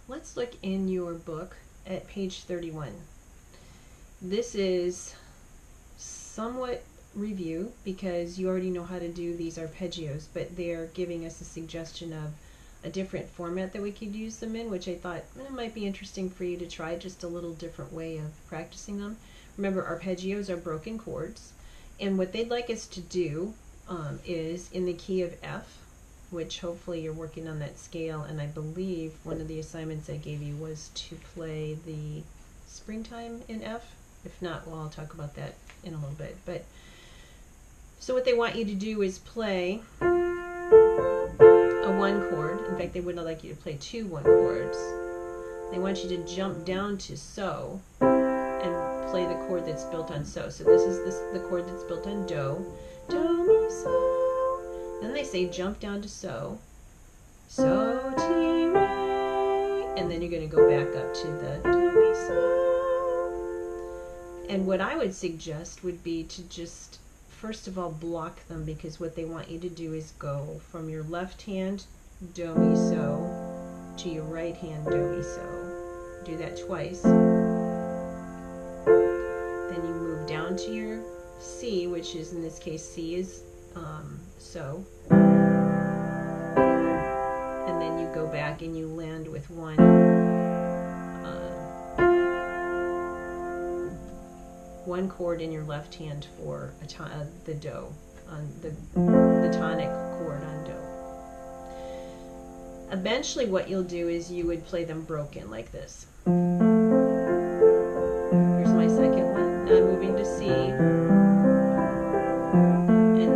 Let's look in your book at page 31. This is somewhat review because you already know how to do these arpeggios, but they're giving us a suggestion of a different format that we could use them in, which I thought it might be interesting for you to try, just a little different way of practicing them. Remember, arpeggios are broken chords, and what they'd like us to do is in the key of F, which hopefully you're working on that scale, and I believe one of the assignments I gave you was to play the Springtime in F. If not, well, I'll talk about that in a little bit. But so what they want you to do is play a 1 chord. In fact, they wouldn't like you to play 2 1 chords. They want you to jump down to So and play the chord that's built on So. So this is the chord that's built on Do. Do, mi, So. Then they say jump down to So. So, Ti, Re. And then you're going to go back up to the Do, mi, So. And what I would suggest would be to just, first of all, block them, because what they want you to do is go from your left hand, Do, Mi, So, to your right hand, Do, Mi, So. Do that twice. Then you move down to your C, which is, in this case, C is So. And then you go back and you land with one chord in your left hand for the Do, on the tonic chord on Do. Eventually what you'll do is you would play them broken like this. Here's my second one. Now I'm moving to C, and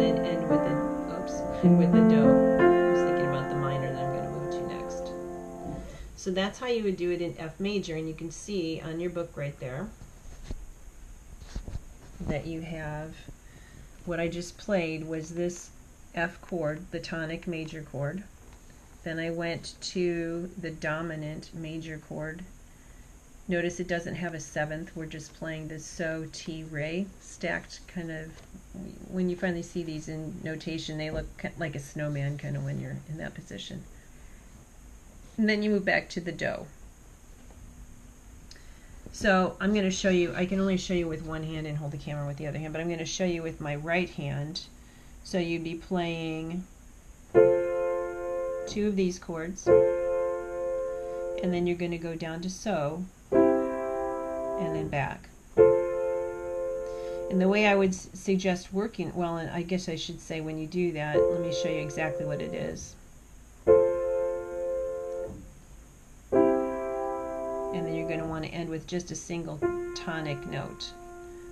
then end with the Do. I was thinking about the minor that I'm going to move to next. So that's how you would do it in F major, and you can see on your book right there that you have what I just played was this F chord, the tonic major chord. Then I went to the dominant major chord. Notice it doesn't have a 7th. We're just playing the So, Ti, Re stacked, kind of. When you finally see these in notation, they look like a snowman kind of when you're in that position. And then you move back to the Do. So I'm going to show you, I can only show you with one hand and hold the camera with the other hand, but I'm going to show you with my right hand. So you'd be playing 2 of these chords, and then you're going to go down to So, and then back. And the way I would suggest working, well, and I guess I should say when you do that, let me show you exactly what it is. And then you're going to want to end with just a single tonic note,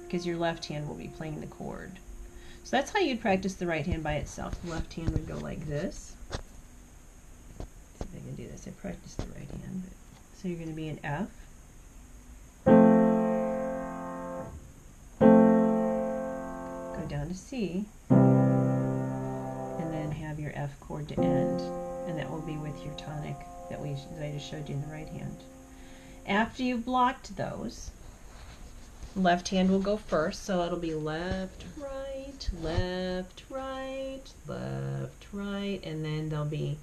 because your left hand will be playing the chord. So that's how you'd practice the right hand by itself. The left hand would go like this. Let's see if I can do this. I practiced the right hand. So you're going to be in F. Go down to C. And then have your F chord to end. And that will be with your tonic that I just showed you in the right hand. After you've blocked those, left hand will go first, so it'll be left, right, left, right, left, right, and then there'll be,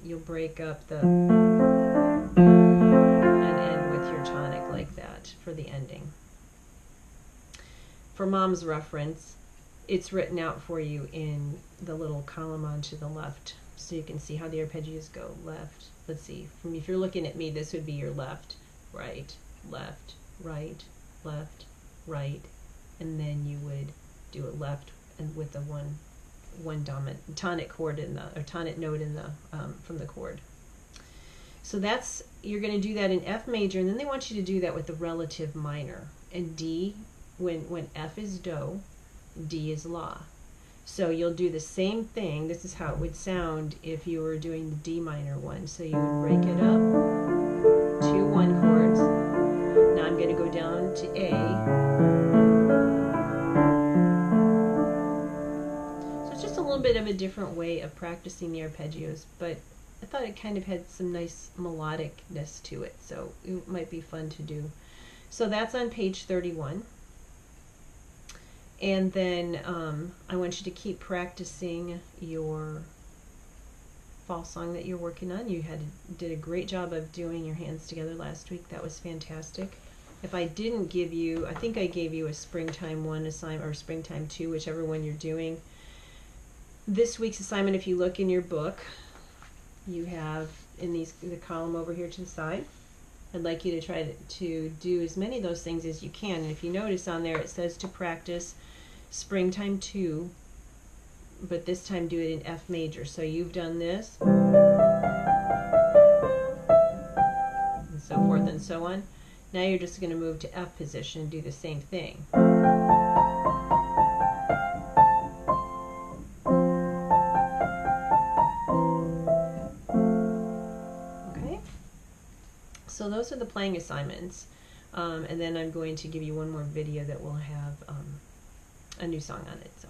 you'll break up the, and end with your tonic like that for the ending. For Mom's reference, it's written out for you in the little column on to the left, so you can see how the arpeggios go. Left, let's see, if you're looking at me, this would be your left, right, left, right, left, right, and then you would do a left and with the one dominant tonic chord in the, or tonic note in the from the chord. So that's, you're going to do that in F major, and then they want you to do that with the relative minor. And D, when F is Do, D is La. So you'll do the same thing. This is how it would sound if you were doing the D minor one. So you would break it up, 2 1 chords. Now I'm going to go down to A. So it's just a little bit of a different way of practicing the arpeggios, but I thought it kind of had some nice melodicness to it, so it might be fun to do. So that's on page 31. And then I want you to keep practicing your fall song that you're working on. You did a great job of doing your hands together last week. That was fantastic. If I didn't give you, I think I gave you a springtime 1 assignment or springtime 2, whichever one you're doing. This week's assignment, if you look in your book, you have in the column over here to the side. I'd like you to try to do as many of those things as you can. And if you notice on there, it says to practice springtime 2, but this time do it in F major. So you've done this, and so forth and so on. Now you're just going to move to F position and do the same thing. Okay? So those are the playing assignments. And then I'm going to give you one more video that will have a new song on it. So.